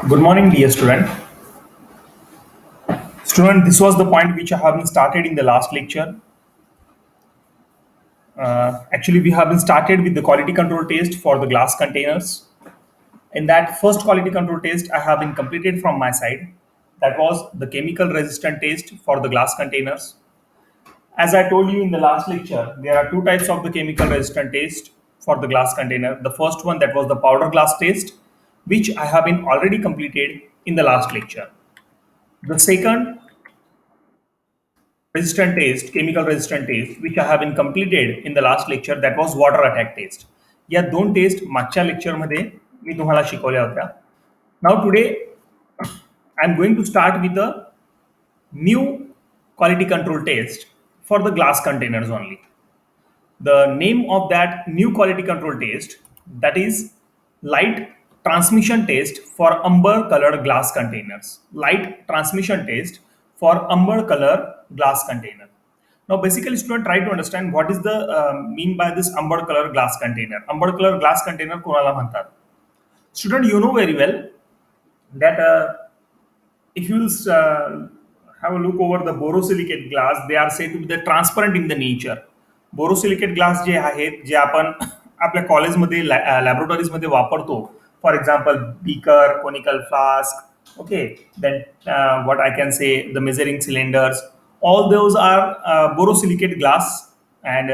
Good morning, dear student. Student, this was the point which I have been started in the last lecture. Actually, we have been started with the quality control test for the glass containers. In that first quality control test, I have been completed from my side. That was the chemical resistant test for the glass containers. As I told you in the last lecture, there are two types of the chemical resistant test for the glass container. The first one, that was the powder glass test, which I have been already completed in the last lecture. The second resistant test, chemical resistant test, which I have been completed in the last lecture, that was water attack test. या दोन test मागच्या लेक्चरमध्ये मी तुम्हाला शिकवल्या होत्या. Now today I am going to start with a new quality control test for the glass containers only. The name of that new quality control test, that is light transmission test for amber colored glass containers. Light transmission test for amber color glass container. Now basically student, try to understand what is the mean by this amber color glass container. Amber color glass container कोणाला म्हणतात? Student, you know very well that if you have a look over the borosilicate glass, they are said to be the transparent in the nature. Borosilicate glass जे आहेत, जे आपण आपल्या कॉलेजमध्ये लॅबोरेटरीजमध्ये वापरतो, for example beaker, conical flask, okay, then what I can say, the measuring cylinders, all those are borosilicate glass, and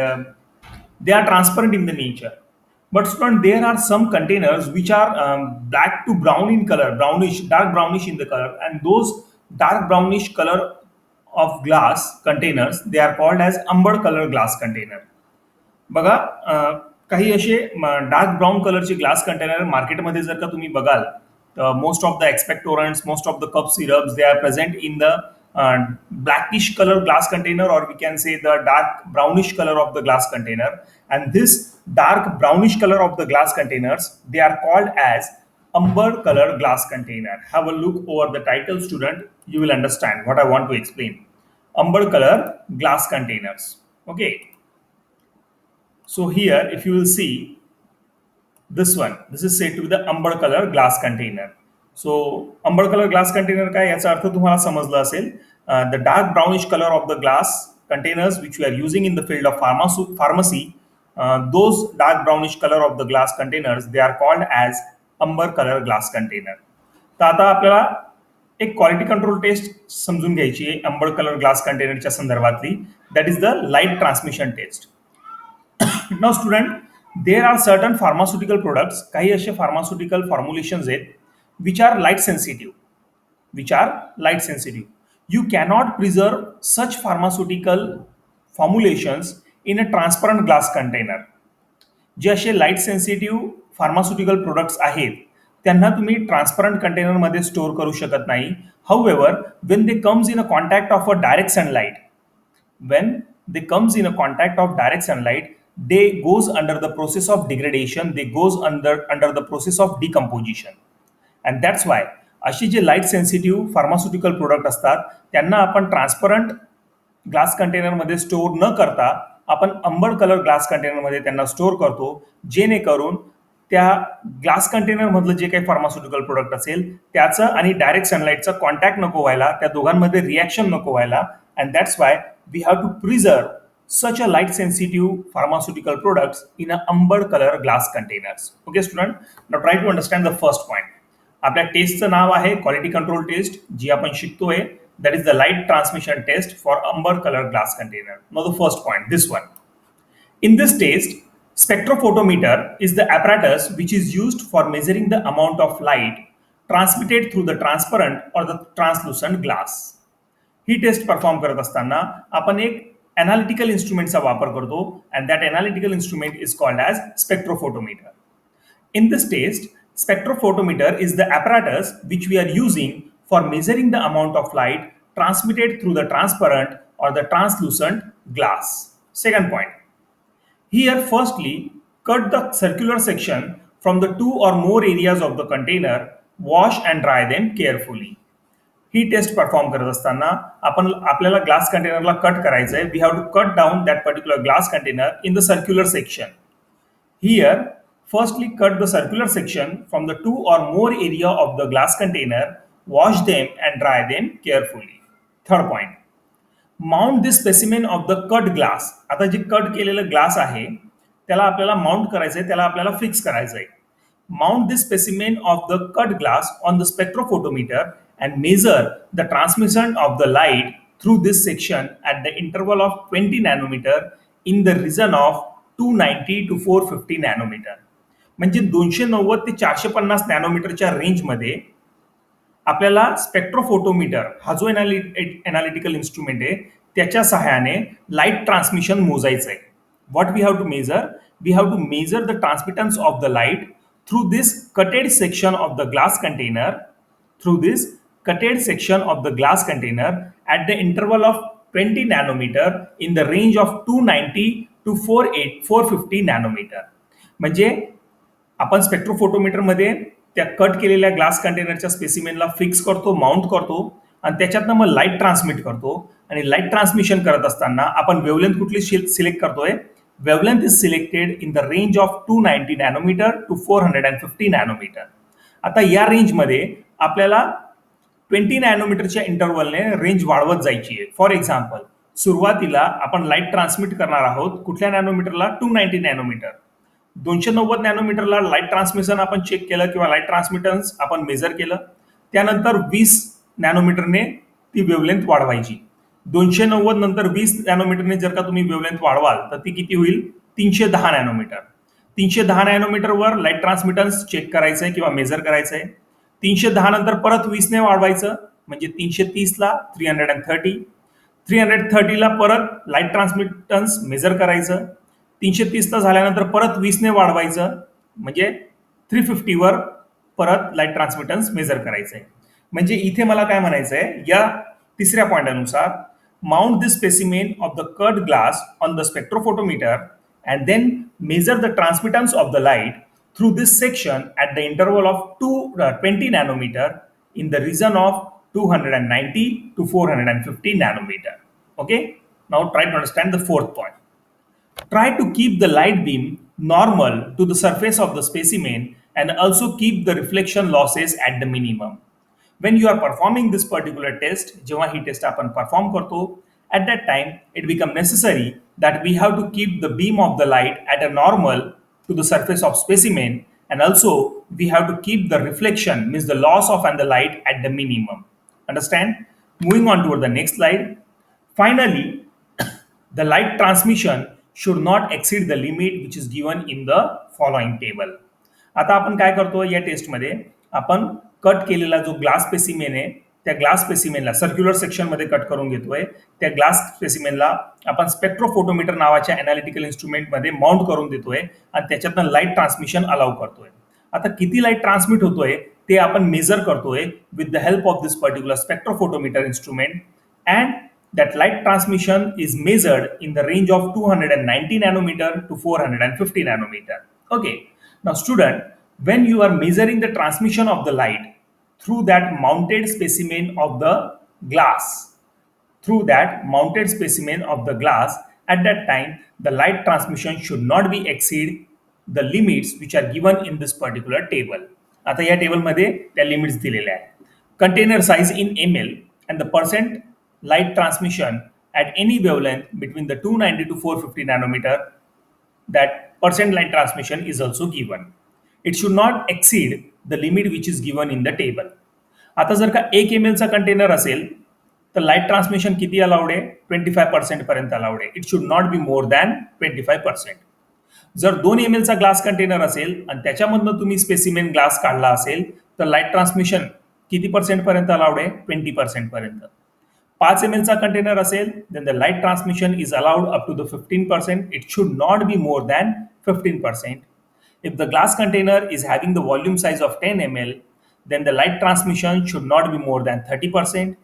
they are transparent in the nature. But student, there are some containers which are black to brown in color, brownish, dark brownish in the color, and those dark brownish color of glass containers, they are called as amber color glass container. बघा, काही असे dark brown कलरचे glass container मार्केटमध्ये जर का तुम्ही बघाल, most of the expectorants, most of the cough syrups, they are present in the blackish color glass container, or we can say the dark brownish color of the glass container. And this dark brownish color of the glass containers, they are called as amber color glass container. Have a look over the title, student. You will understand what I want to explain. Amber color glass containers. Okay. So here, if you will see this one, this is said to be the amber color glass container. So amber color glass container काय याचा अर्थ तुम्हाला समजला असेल. The dark brownish color of the glass containers which we are using in the field of pharmacy, those dark brownish color of the glass containers, they are called as amber color glass container. तर आता आपल्याला एक quality control test समजून घ्यायची आहे अंबर colour glass कंटेनरच्या संदर्भातली. That is the light transmission test. Now student, there are certain pharmaceutical products, काही असे फार्मास्युटिकल फॉर्म्युलेशन्स आहेत which are light sensitive. You cannot preserve such pharmaceutical formulations in a transparent glass container. जे असे light sensitive pharmaceutical products आहेत त्यांना तुम्ही transparent कंटेनरमध्ये store करू शकत नाही. हाऊएव्हर, when they comes in a contact of a direct sunlight, they goes under the process of degradation, they goes under the process of decomposition. And that's why अशी जे light sensitive pharmaceutical product असतात त्यांना आपण transparent glass कंटेनरमध्ये store न करता आपण अंबर colour glass कंटेनरमध्ये त्यांना स्टोअर करतो, जेणेकरून त्या ग्लास कंटेनर मधलं जे काही फार्मास्युटिकल प्रोडक्ट असेल त्याचं आणि डायरेक्ट सनलाईटचा कॉन्टॅक्ट नको व्हायला, त्या दोघांमध्ये रिॲक्शन नको व्हायला. And that's why we have to preserve such a light sensitive pharmaceutical products in a amber color glass containers. Okay student, now try to understand the first point. आपल्या टेस्टचं नाव आहे quality control test, जी आपण शिकतोय, that is the light transmission test for amber colour glass container. Now the first point, this one. In this test, spectrophotometer is the apparatus which is used for measuring the amount of light transmitted through the transparent or the translucent glass. ही test perform करत असताना आपण एक analytical इन्स्ट्रुमेंटचा वापर करतो, and that analytical instrument is called as spectrophotometer. In this test, spectrophotometer is the apparatus which we are using for measuring the amount of light transmitted through the transparent or the translucent glass. Second point. Here, firstly, cut the circular section from the two or more areas of the container, wash and dry them carefully. ही test perform करत असताना आपल्याला glass कंटेनरला cut करायचं आहे. We have to cut down that particular glass container in the circular section. Here, firstly cut the circular section from the two or more area of the glass container, wash them and dry them carefully. Third point, mount this specimen of the cut glass. आता जे cut केलेलं glass आहे त्याला आपल्याला mount करायचं आहे, त्याला आपल्याला fix करायचं आहे. Mount this specimen of the cut glass on the spectrophotometer and measure the transmission of the light through this section at the interval of 20 nanometer in the region of 290 to 450 nanometer. म्हणजे 290 ते 450 नॅनोमीटरच्या रेंजमध्ये आपल्याला spectrophotometer हा जो analytical instrument आहे त्याच्या सहाय्याने light transmission मोजायचं आहे. What we have to measure? We have to measure the transmittance of the light through this cutted section of the glass container, through this cutted section of the glass container at the interval of 20 nanometer in the range of 290 to 450 nanometer. म्हणजे आपण स्पेक्ट्रोफोटोमीटरमध्ये त्या cut केलेल्या glass कंटेनरच्या स्पेसिमेनला fix करतो, mount करतो आणि त्याच्यातनं मग लाईट ट्रान्समिट करतो. आणि लाईट ट्रान्समिशन करत असताना आपण वेवलेंथ कुठली सिलेक्ट करतोय? Wavelength is selected in the range of 290 nanometre to 450 nanometre. आता या रेंजमध्ये आपल्याला 20 नॅनोमीटरच्या इंटरवलने रेंज वाढवत जायची आहे. फॉर एक्झाम्पल, सुरुवातीला आपण लाईट ट्रान्समिट करणार आहोत कुठल्या नॅनोमीटरला? 290 नॅनोमीटर. 290 नॅनोमीटरला लाईट ट्रान्समिशन आपण चेक केलं किंवा लाईट ट्रान्समिटन्स आपण मेजर केलं. त्यानंतर 20 नॅनोमीटरने ती वेवलेंथ वाढवायची. 290 नंतर 20 नॅनोमीटरने जर का तुम्ही वेवलेंथ वाढवाल तर ती किती होईल? 310 नॅनोमीटर. 310 नॅनोमीटरवर लाईट ट्रान्समिटन्स चेक करायचं आहे किंवा मेजर करायचं आहे. 310 नंतर परत 20ने वाढवायचं म्हणजे 330ला 330. 330ला परत लाईट ट्रान्समिटन्स मेजर करायचं. 330ला झाल्यानंतर परत 20ने वाढवायचं म्हणजे 350वर परत लाईट ट्रान्समिटन्स मेजर करायचं आहे. म्हणजे इथे मला काय म्हणायचं आहे, या तिसऱ्या पॉईंटानुसार mount this specimen of the cut glass on the spectrophotometer and then measure the transmittance of the light through this section at the interval of 20 nanometer in the region of 290 to 450 nanometer. Okay, now try to understand the fourth point. Try to keep the light beam normal to the surface of the specimen and also keep the reflection losses at the minimum. When you are performing this particular test, जेव्हा ही test आपण perform करतो, at that time it become necessary that we have to keep the beam of the light at a normal to the surface of specimen, and also we have to keep the reflection, means the loss of and the light, at the minimum. Understand? Moving on toward the next slide. Finally, the light transmission should not exceed the limit which is given in the following table. आता आपण काय करतो या टेस्टमध्ये? आपण cut केलेला जो glass specimen आहे त्या ग्लास स्पेसिमेनला सर्क्युलर सेक्शनमध्ये कट करून घेतोय. त्या ग्लास स्पेसिमेनला आपण स्पेक्ट्रोफोटोमीटर नावाच्या एनालिटिकल इन्स्ट्रुमेंटमध्ये माउंट करून देतोय आणि त्याच्यातनं लाईट ट्रान्समिशन अलाउ करतोय. आता किती लाईट ट्रान्समिट होतोय ते आपण मेजर करतोय with the help of this particular spectrophotometer instrument, and that light transmission is measured in the range of 290 nanometer to 450 nanometer. Okay, now student, when you are measuring the transmission of the light through that mounted specimen of the glass, at that time the light transmission should not be exceed the limits which are given in this particular table. आता या टेबलमध्ये त्या limits दिलेल्या आहेत. Container size in ml and the percent light transmission at any wavelength between the 290 to 450 nanometer, that percent light transmission is also given. It should not exceed the limit which is given in the table. आता जर का 1 ml चा container असेल तर light transmission किती allowed आहे? 25% पर्यंत allowed आहे. It should not be more than 25%. जर 2 ml चा ग्लास कंटेनर असेल आणि त्याच्यामधनं तुम्ही स्पेसिमेन ग्लास काढला असेल तर लाईट ट्रान्समिशन किती पर्सेंट पर्यंत अलाउड आहे? 20% पर्यंत. 5 ml चा कंटेनर असेल then the light transmission is allowed up to the 15%. It should not be more than 15%. If the glass container is having the volume size of 10 ml, then the light transmission should not be more than 30%.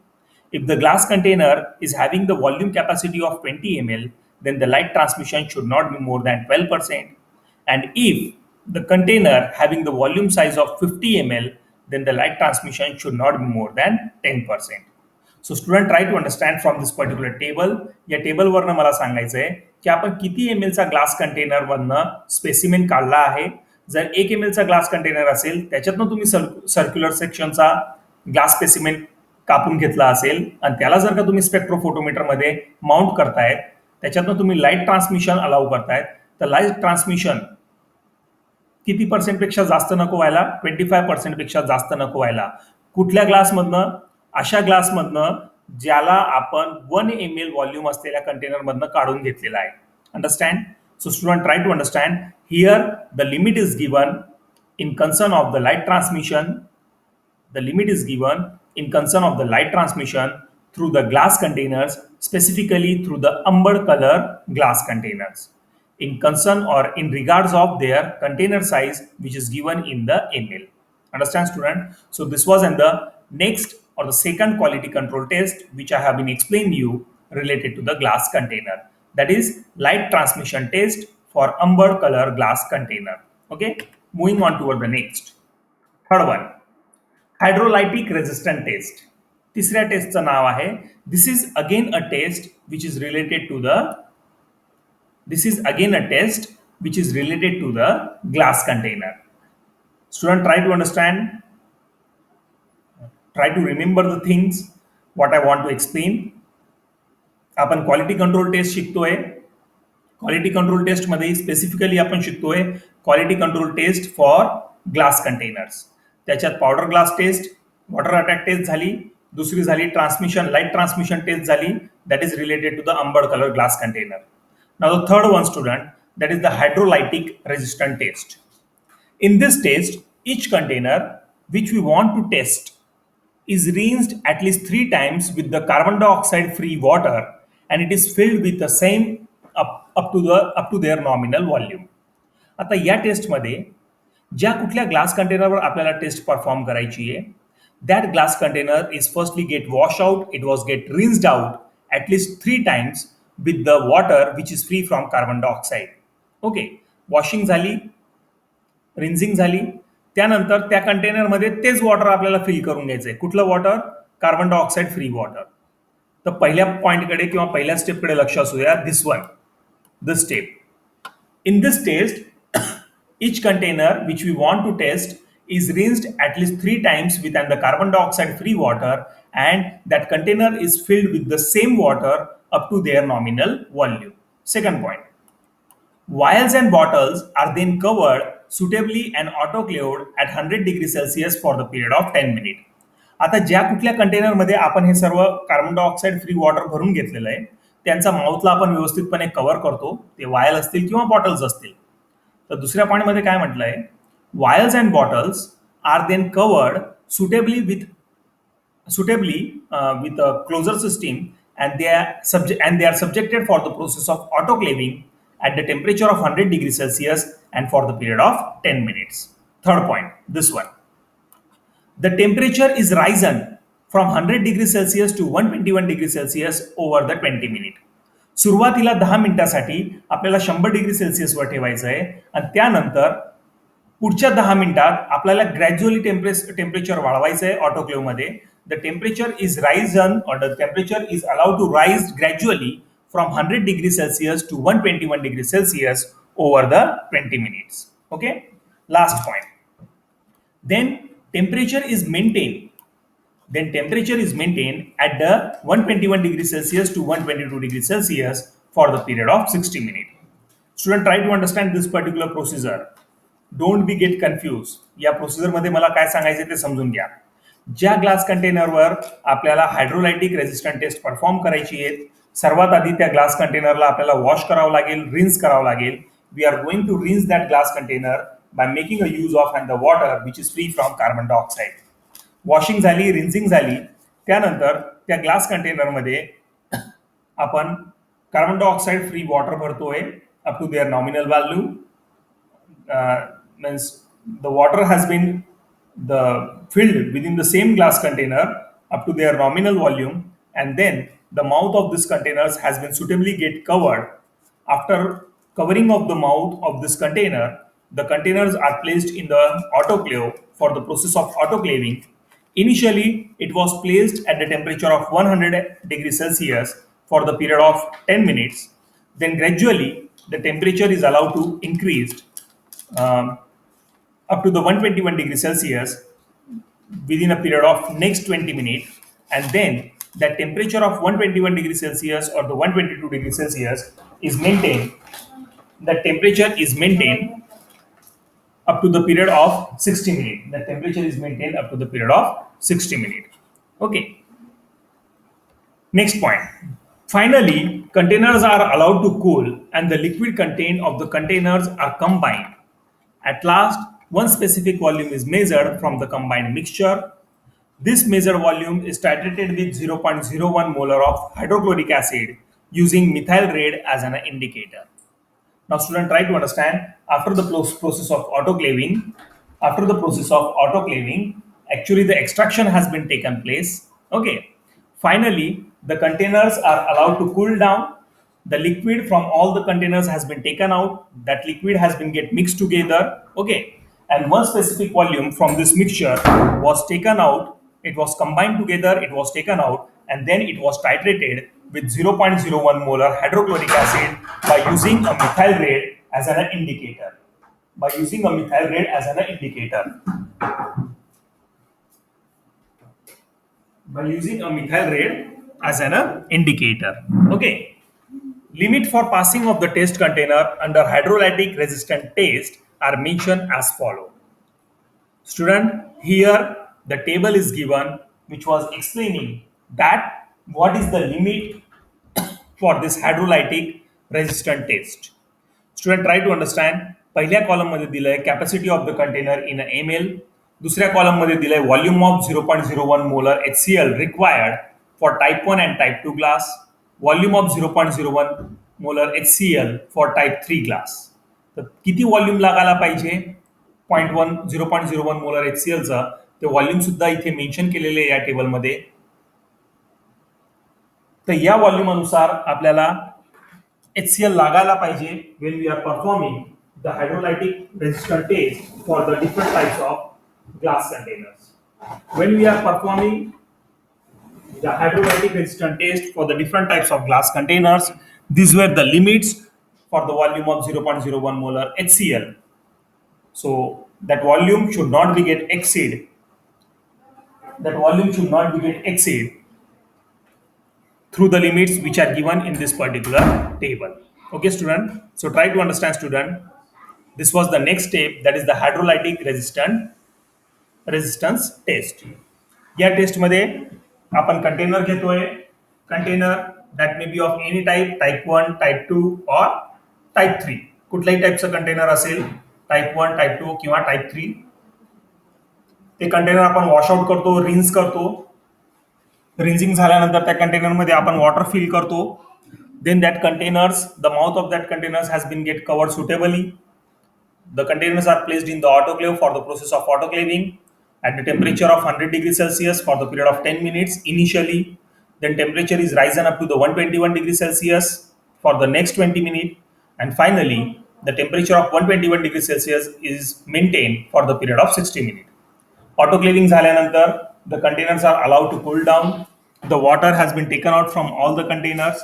If the glass container is having the volume capacity of 20 ml, then the light transmission should not be more than 12%. And if the container having the volume size of 50 ml, then the light transmission should not be more than 10%. So student try to understand from this particular table. या टेबलवरनं मला सांगायचं आहे की आपण किती M एलचा ग्लास कंटेनरमधनं स्पेसिमेन काढला आहे. जर 1 एम एलचा ग्लास कंटेनर असेल त्याच्यातनं तुम्ही सर्क्युलर सेक्शनचा ग्लास स्पेसिमेन कापून घेतला असेल आणि त्याला जर का तुम्ही स्पेक्ट्रोफोटोमीटरमध्ये माउंट करतायत, त्याच्यातनं तुम्ही लाईट ट्रान्समिशन अलाउ करतायत, तर लाईट ट्रान्समिशन किती पर्सेंटपेक्षा जास्त नको व्हायला? 25% पेक्षा जास्त नको व्हायला. कुठल्या ग्लासमधनं? अशा ग्लासमधनं ज्याला आपण 1 ml व्हॉल्यूम असलेल्या कंटेनरमधनं काढून घेतलेला आहे. Understand? So student try to understand. Here the limit is given in concern of the light transmission. The limit is given in concern of the light transmission through the glass containers, specifically through the umber color glass containers, in concern or in regards of their container size, which is given in the ml. Understand, student? So this was in the next or the second quality control test which I have been explaining you related to the glass container. That is light transmission test for umber color glass container. Okay, moving on toward the next. Third one, hydrolytic resistant test. तिसऱ्या टेस्टचं नाव आहे. This is again a test which is related to the glass container. Student try to understand, try to remember the things what I want to explain. आपण quality control test शिकतोय. Quality control टेस्टमध्ये specifically आपण शिकतोय quality control test for glass containers. त्याच्यात powder glass test, water attack test झाली, दुसरी झाली transmission light transmission test झाली, that is related to the amber colour glass container. Now the third one, student, that is the hydrolytic resistant test. In this test, each container which we want to test is rinsed at least 3 times with the carbon dioxide free water and it is filled with the same up to their nominal volume. आता या टेस्टमध्ये ज्या कुठल्या glass कंटेनरवर आपल्याला test perform करायची आहे, that glass container is firstly get washed out, it was get rinsed out at least 3 times with the water which is free from carbon dioxide. Okay, washing झाली, रिन्झिंग झाली, त्यानंतर त्या कंटेनरमध्ये तेच वॉटर आपल्याला फिल करून घ्यायचंय. कुठलं water? Carbon dioxide free water. तर पहिल्या पॉईंटकडे किंवा पहिल्या स्टेपकडे लक्ष असू द्या. This one, this step. In this test, each container which we want to test is rinsed at least 3 times with the carbon dioxide free water and that container is filled with the same water up to their nominal volume. Second point, vials and bottles are then covered suitably and autoclaved at 100 degrees Celsius for the period of 10 minutes. आता ज्या कुठल्या कंटेनरमध्ये आपण हे सर्व carbon dioxide free water भरून घेतलेलं आहे त्यांचा माउथला आपण व्यवस्थितपणे कव्हर करतो. ते वायल असतील किंवा बॉटल्स असतील. तर दुसऱ्या पॉईंटमध्ये काय म्हटलंय? Vials and bottles are then covered suitably with a closure system and they are subjected for the process of autoclaving at the temperature of 100 degrees Celsius and for the period of 10 minutes. Third point, this one. The temperature is risen from 100 degrees Celsius to 121 degrees Celsius over the 20 minutes. सुरुवातीला 10 मिनिटासाठी आपल्याला 100 degree सेल्सिअसवर ठेवायचं आहे आणि त्यानंतर पुढच्या 10 मिनिटात आपल्याला ग्रॅज्युअली टेम्परेचर वाढवायचं आहे ऑटोक्लेव्हमध्ये. द टेम्परेचर इज राइजन और the temperature is allowed to rise gradually from 100 degree Celsius to 121 degree Celsius over the 20 minutes. Okay, last point. Then temperature is maintained at the 121 degrees Celsius to 122 degrees Celsius for the period of 60 minutes. Student, try to understand this particular procedure. Don't be get confused. या procedure मध्ये मला काय सांगायचे ते समजून घ्या. ज्या glass कंटेनरवर आपल्याला हायड्रोलायटिक रेझिस्टंट टेस्ट परफॉर्म करायची आहे, सर्वात आधी त्या ग्लास कंटेनरला आपल्याला वॉश करावं लागेल, रिन्स करावं लागेल. We are going to rinse that glass container by making a use of and the water which is free from carbon dioxide. Washing झाली, रिन्सिंग झाली, त्यानंतर त्या ग्लास कंटेनरमध्ये आपण कार्बन डायऑक्साईड फ्री वॉटर भरतोय up to their nominal value. Means the water has been filled within the same glass container up to their nominal volume and then the mouth of this containers has been suitably get covered. After covering of the mouth of this container, the containers are placed in the autoclave for the process of autoclaving. Initially, it was placed at the temperature of 100 degrees Celsius for the period of 10 minutes. Then gradually, the temperature is allowed to increase um, up to the 121 degrees Celsius within a period of next 20 minutes, and then that temperature of 121 degrees Celsius or the 122 degrees Celsius is maintained. The temperature is maintained up to the period of 60 minutes. The temperature is maintained up to the period of 60 minutes. Okay. Next point. Finally, containers are allowed to cool and the liquid contained of the containers are combined. At last, one specific volume is measured from the combined mixture. This measured volume is titrated with 0.01 molar of hydrochloric acid using methyl red as an indicator. Now, student, try to understand after the process of autoclaving. After the process of autoclaving, actually the extraction has been taken place. Okay. Finally, the containers are allowed to cool down. The liquid from all the containers has been taken out. That liquid has been get mixed together. Okay. And one specific volume from this mixture was taken out. It was combined together. It was taken out, and then it was titrated with 0.01 molar hydrochloric acid by using a methyl red as an indicator. By using a methyl red as an indicator. By using a methyl red as an indicator. Okay. Limit for passing of the test container under hydrolytic resistant test are mentioned as follow. Student, here the table is given which was explaining that what is the limit for this hydrolytic resistant test. Student, try to understand. पहिल्या column मध्ये दिलंय capacity of the container in M L. दुसऱ्या column मध्ये दिलंय volume of 0.01 molar HCl required for type 1 and type 2 glass. Volume of 0.01 molar HCl for type 3 glass. तर किती volume लागायला पाहिजे 0.01 मोलर HClचं ते व्हॉल्यूम सुद्धा इथे मेन्शन केलेले आहे या टेबलमध्ये. तर या व्हॉल्यूम अनुसार आपल्याला HCl लागायला पाहिजे when we are performing the hydrolytic resistant test for the different types of glass containers. When we are performing the hydrolytic resistant test for the different types of glass containers, these were the limits for the volume of 0.01 molar HCl. So that volume should not be get exceed. That volume should not be get exceed through the limits which are given in this particular table. Okay, student. So try to understand, student. This was the next step, that is the hydrolytic resistance test. या test मध्ये आपण container घेतोय. Container that may be of any type, type 1, type 2 और type 3. कुठल्याही टाइपचं container असेल, type 1, type 2 किंवा type 3. ते container आपण वॉश आउट करतो, रिन्स करतो. रिन्सिंग झाल्यानंतर त्या कंटेनरमध्ये आपण वॉटर फिल करतो. Then that containers, the mouth of that containers has been get covered suitably. The containers are placed in the autoclave for the process of autoclaving at the temperature of 100 degrees Celsius for the period of 10 minutes initially. Then temperature is risen up to the 121 degrees Celsius for the next 20 minutes. And finally, the temperature of 121 degrees Celsius is maintained for the period of 60 minutes. Autoclaving झाल्यानंतर the containers are allowed to cool down. The water has been taken out from all the containers.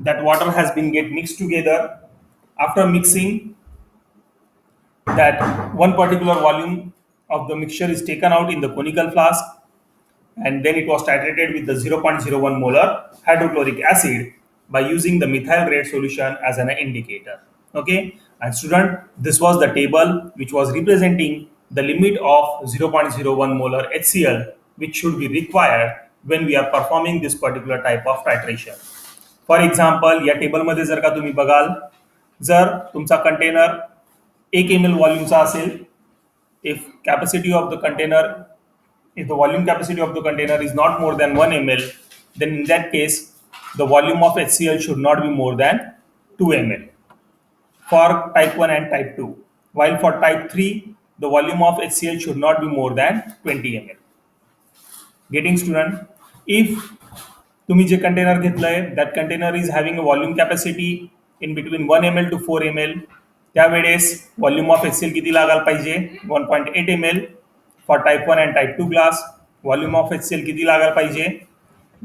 That water has been get mixed together. After mixing, that one particular volume of the mixture is taken out in the conical flask, and then it was titrated with the 0.01 molar hydrochloric acid by using the methyl red solution as an indicator. Okay, and student, this was the table which was representing the limit of 0.01 molar HCl which should be required when we are performing this particular type of titration. For example, या टेबलमध्ये जर का तुम्ही बघाल, जर तुमचा container 1 ml व्हॉल्यूमचा असेल, if capacity of the container, if the volume capacity of the container is not more than 1 ml, then in that case the volume of HCl should not be more than 2 ml for type 1 and type 2, while for type 3 the volume of HCl should not be more than 20 ml. Getting, student? If तुम्ही जे container घेतलंय, that container is having a volume capacity in between 1 ml to 4 ml, त्यावेळेस volume of H C L किती लागायला पाहिजे 1.8 ml for type 1 and type 2 glass. Volume of H C L किती लागायला पाहिजे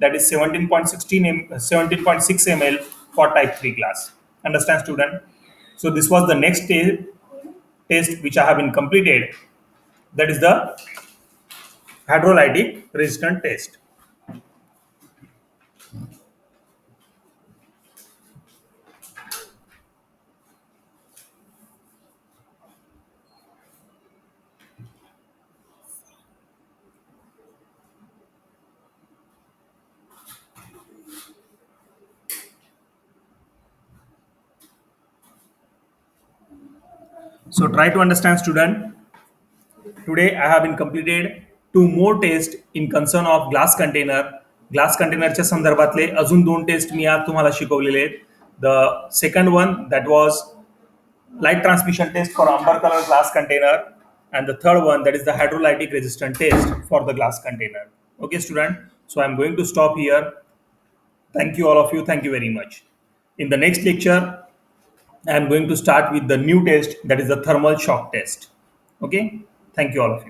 that is 17.6 ml for type 3 class. Understand, student? So this was the next test which I have been completed. That is the hydrolytic resistant test. So try to understand, student. Today I have been completed two more tests in concern of glass container. ग्लास कंटेनरच्या संदर्भातले अजून दोन test मी आज तुम्हाला शिकवलेले आहेत. The second one that was light transmission test for amber color glass container, and the third one that is the hydrolytic resistant test for the glass container. Okay, student, so I'm going to stop here. Thank you, all of you. Thank you very much. In the next lecture, I'm going to start with the new test, that is the thermal shock test. Okay, thank you, all of you.